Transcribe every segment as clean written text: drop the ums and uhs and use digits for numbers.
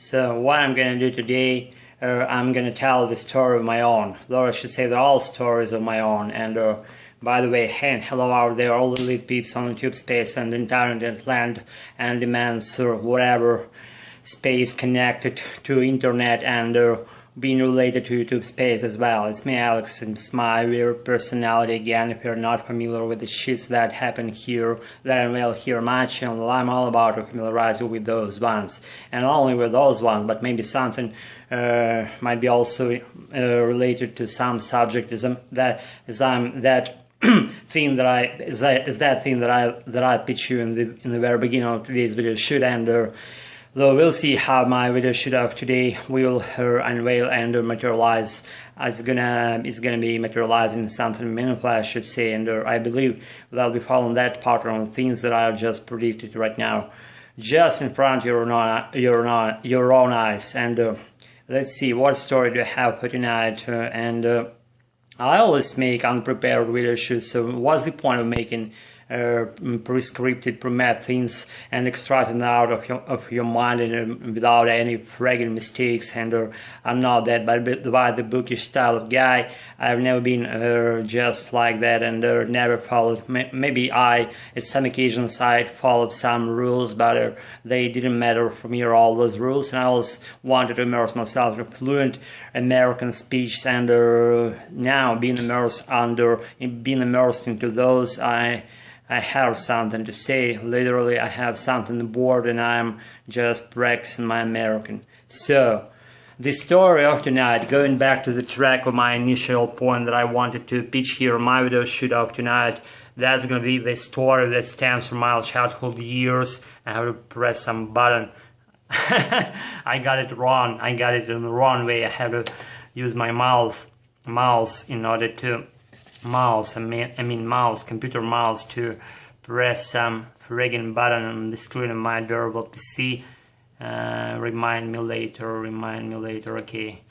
So what I'm gonna do today, I'm gonna tell the story of my own. Though I should say they're all stories of my own. And by the way, hey, hello out there, all the elite peeps on YouTube space and internet land and demands or whatever space connected to internet and being related to YouTube space as well. It's me, Alex, and it's my weird personality again. If you're not familiar with the shits that happen here, that I will hear my channel, I'm all about to familiarize you with those ones. And not only with those ones, but maybe something might be also related to some subject that thing that I pitch you in the very beginning of today's video should end. Though we'll see how my video should have today will unveil and materialize. It's gonna be materializing something meaningful, I should say, and I believe that I'll be following that pattern of things that I just predicted right now, just in front of your own eyes. And let's see, what story do I have for tonight? I always make unprepared video shoots, so what's the point of making prescripted, pre-made things and extracting out of your mind and without any friggin' mistakes? And I'm not that by the bookish style of guy. I've never been just like that, and never followed. Maybe at some occasions I followed some rules, but they didn't matter for me, all those rules, and I always wanted to immerse myself in fluent American speech. And now being immersed into those, I have something to say. Literally, I have something on board, and I'm just practicing my American. So, the story of tonight, going back to the track of my initial point that I wanted to pitch here in my video shoot of tonight, that's gonna be the story that stems from my childhood years. I have to press some button. I got it wrong. I got it in the wrong way. I have to use my mouse in order to computer mouse, to press some friggin' button on the screen of my durable PC. Remind me later, okay.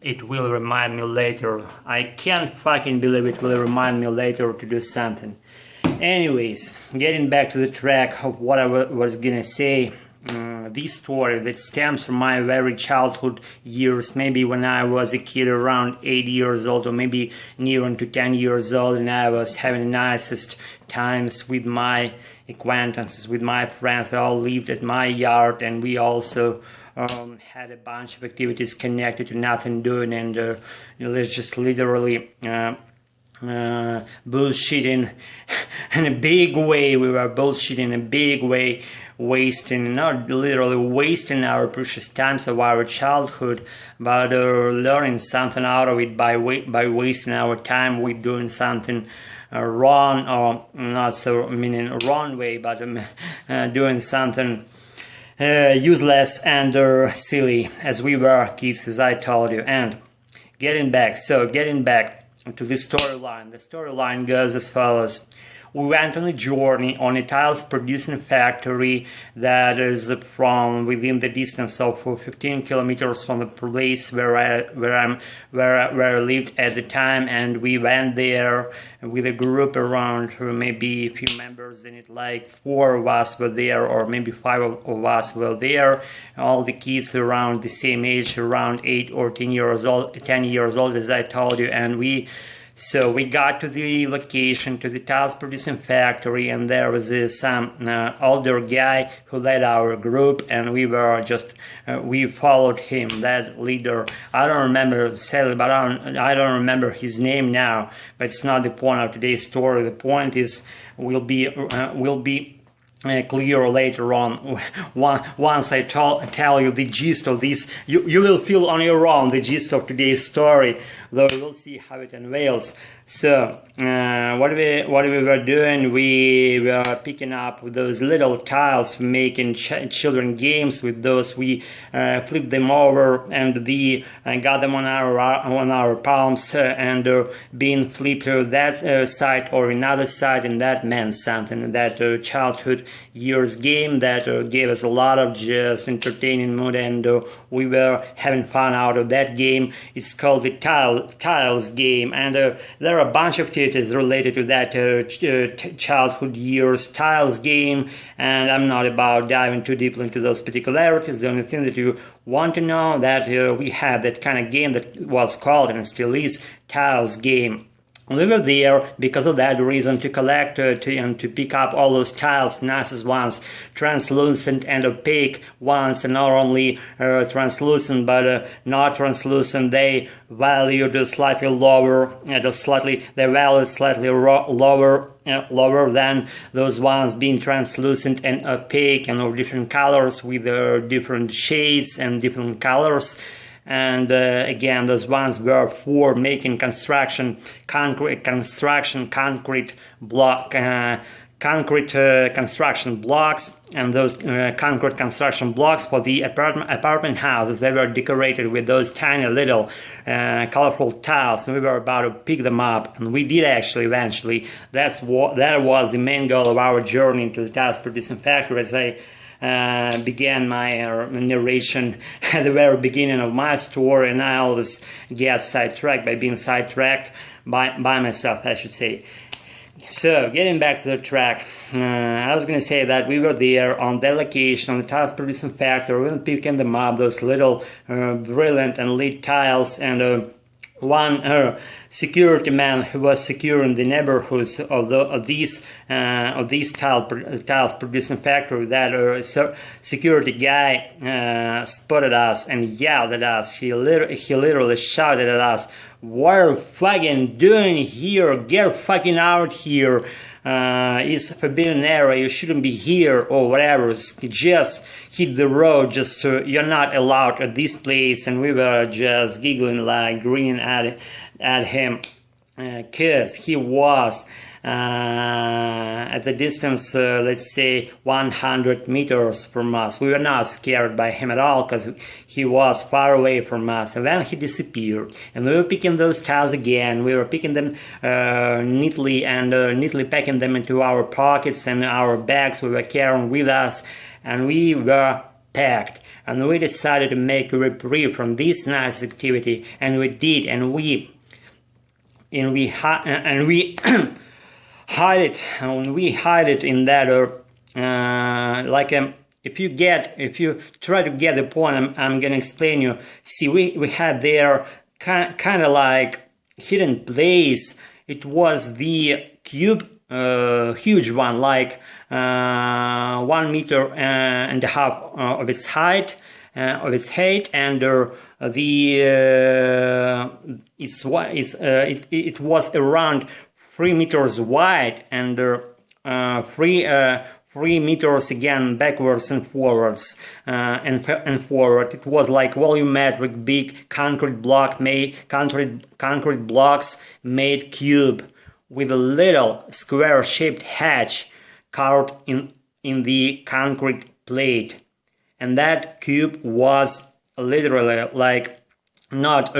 It will remind me later. I can't fucking believe it will remind me later to do something. Anyways, getting back to the track of what I was gonna say. This story that stems from my very childhood years, maybe when I was a kid around 8 years old, or maybe near to 10 years old, and I was having the nicest times with my acquaintances, with my friends. We all lived at my yard, and we also had a bunch of activities connected to nothing doing, and let's just literally bullshitting in a big way. We were bullshitting in a big way, not literally wasting our precious times of our childhood, but learning something out of it by wasting our time with doing something wrong, or not so meaning wrong way, but doing something useless and silly, as we were kids, as I told you. And getting back to the storyline. The storyline goes as follows. We went on a journey on a tiles producing factory that is from within the distance of 15 kilometers from the place where I lived at the time, and we went there with a group around maybe a few members in it, like 4 of us were there, or maybe 5 of us were there. All the kids around the same age, around 8 or 10 years old, as I told you, and we got to the location, to the tiles producing factory, and there was some older guy who led our group, and we were just we followed him, that leader. I don't remember sadly, but I don't remember his name now. But it's not the point of today's story. The point is will be clear later on. Once I tell you the gist of this, you will feel on your own the gist of today's story, though we'll see how it unveils. So what we were doing, we were picking up those little tiles, making children games with those. We flipped them over, and we got them on our palms, and being flipped to that side or another side, and that meant something. That childhood years game that gave us a lot of just entertaining mood, and we were having fun out of that game. It's called the Tiles game, and there are a bunch of activities related to that childhood years Tiles game, and I'm not about diving too deeply into those particularities. The only thing that you want to know that we had that kind of game that was called and still is Tiles game. We were there because of that reason, to collect and to pick up all those tiles, nicest ones, translucent and opaque ones, and not only translucent but not translucent. They valued slightly lower, their value is slightly lower than those ones being translucent and opaque and of different colors with different shades and different colors. And again, those ones were for making concrete construction blocks, and those concrete construction blocks for the apartment houses, they were decorated with those tiny little colorful tiles, and we were about to pick them up, and we did actually eventually. That was the main goal of our journey into the tiles producing factory. As I began my narration at the very beginning of my story, and I always get sidetracked by being sidetracked by myself, I should say. So, getting back to the track, I was going to say that we were there on that location, on the tiles producing factory, we were picking them up, those little brilliant and lit tiles, and one security man who was securing the neighborhoods of these tiles producing factory, that security guy spotted us and yelled at us. He literally shouted at us, "What are you fucking doing here? Get fucking out here! It's a forbidden area, you shouldn't be here," or whatever. Just hit the road, just you're not allowed at this place. And we were just giggling, like grinning at him, because he was at the distance, let's say 100 meters from us. We were not scared by him at all, because he was far away from us, and then he disappeared. And we were picking those tiles again. We were picking them neatly and neatly packing them into our pockets and our bags we were carrying with us, and we were packed. And we decided to make a reprieve from this nice activity, and we did, and we hide it in that if you try to get the point I'm gonna explain you. See, we had there kind of like hidden place. It was the cube, huge one, like 1.5 meters of its height, and it was around 3 meters wide, and 3 meters again backwards and forwards, and forward. It was like volumetric big concrete blocks made cube with a little square-shaped hatch carved in the concrete plate. And that cube was literally like not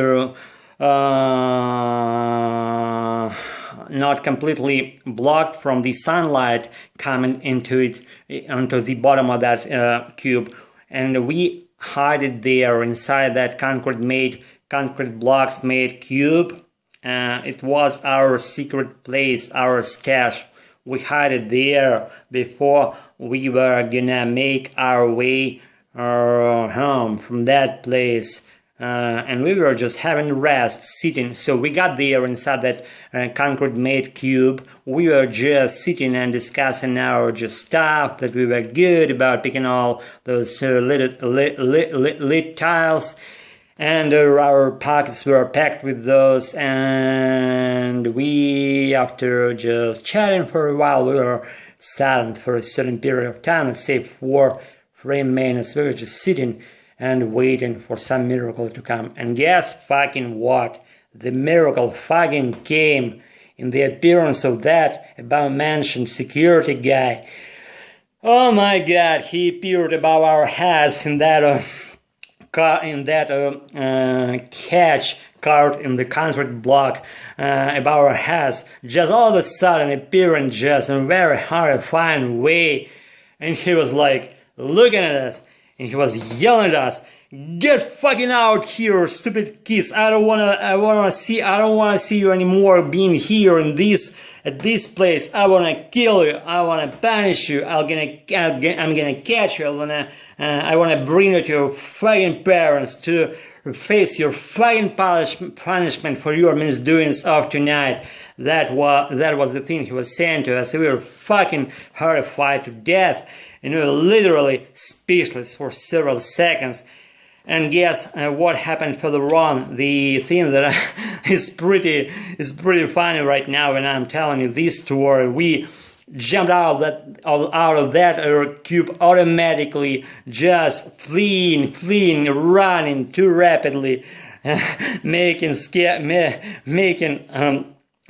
completely blocked from the sunlight coming into the bottom of that cube, and we hide it there inside that concrete blocks made cube. It was our secret place, our stash. We hide it there before we were gonna make our way home from that place. And we were just having rest, sitting. So we got there inside that concrete-made cube. We were just sitting and discussing our just stuff, that we were good about picking all those lit tiles. And our pockets were packed with those. And we, after just chatting for a while, we were silent for a certain period of time, let's say 3 minutes. We were just sitting and waiting for some miracle to come. And guess fucking what? The miracle fucking came in the appearance of that above-mentioned security guy. Oh my god, he appeared above our heads in that catch carved in the concrete block above our heads, just all of a sudden appearing just in a very horrifying way. and he was like looking at us, and he was yelling at us, "Get fucking out here, stupid kids! I don't wanna see you anymore being here at this place. I wanna kill you. I wanna punish you. I'm gonna catch you. I wanna bring you to your fucking parents to face your fucking punishment for your misdoings of tonight." That was the thing he was saying to us. We were fucking horrified to death, and we were literally speechless for several seconds. And guess what happened further on? The thing that is pretty funny right now when I'm telling you this story. We jumped out of that cube automatically, just fleeing, running too rapidly, making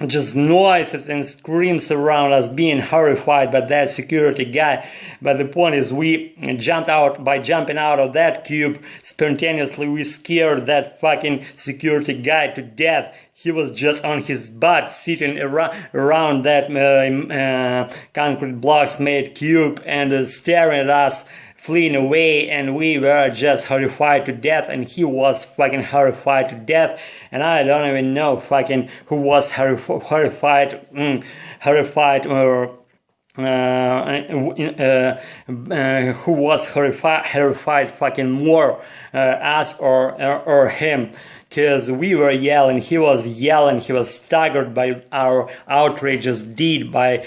just noises and screams around us, being horrified by that security guy. But the point is, we jumping out of that cube spontaneously. We scared that fucking security guy to death. He was just on his butt, sitting around that concrete blocks made cube and staring at us, fleeing away, and we were just horrified to death, and he was fucking horrified to death, and I don't even know fucking who was horrified or who was horrified fucking more, us or him. Because we were yelling, he was staggered by our outrageous deed, by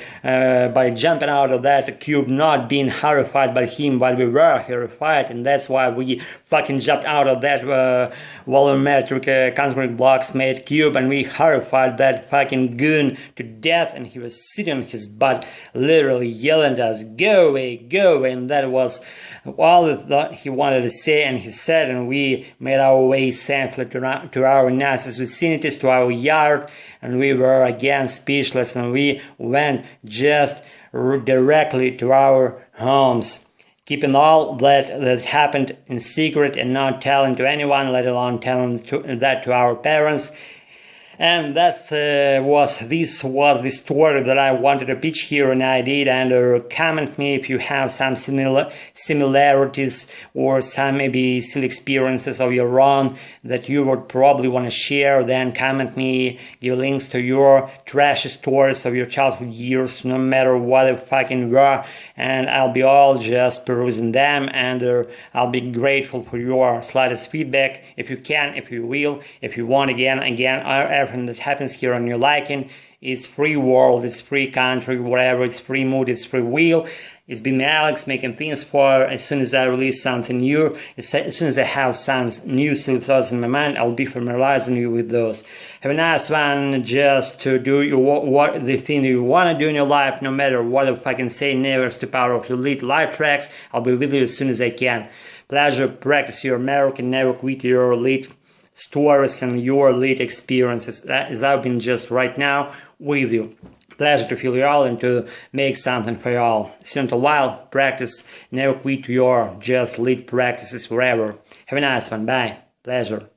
jumping out of that cube, not being horrified by him, but we were horrified, and that's why we fucking jumped out of that volumetric concrete blocks made cube, and we horrified that fucking goon to death, and he was sitting on his butt, literally yelling at us, "Go away," and that was all that he wanted to say, and he said, and we made our way safely to our nicest vicinities, to our yard, and we were again speechless, and we went just directly to our homes, keeping all that happened in secret and not telling to anyone, let alone telling that to our parents. And this was the story that I wanted to pitch here, and I did. And comment me if you have some similarities or some maybe silly experiences of your own that you would probably want to share. Then comment me, give links to your trashy stories of your childhood years, no matter what they fucking were, and I'll be all just perusing them, and I'll be grateful for your slightest feedback if you can, if you will, if you want. Again, everything that happens here on your liking is free world, it's free country, whatever, it's free mood, it's free will. It's been me, Alex, making things for as soon as I release something new, as soon as I have some new silly thoughts in my mind, I'll be familiarizing you with those. Have a nice one, just to do the thing that you want to do in your life, no matter what if I can say, never step out of your lead life tracks. I'll be with you as soon as I can. Pleasure, practice your American, never quit your lead stories and your lead experiences, as I've been just right now with you. Pleasure to feel you all and to make something for you all. See you in a while. Practice, never quit your just lead practices wherever. Have a nice one. Bye. Pleasure.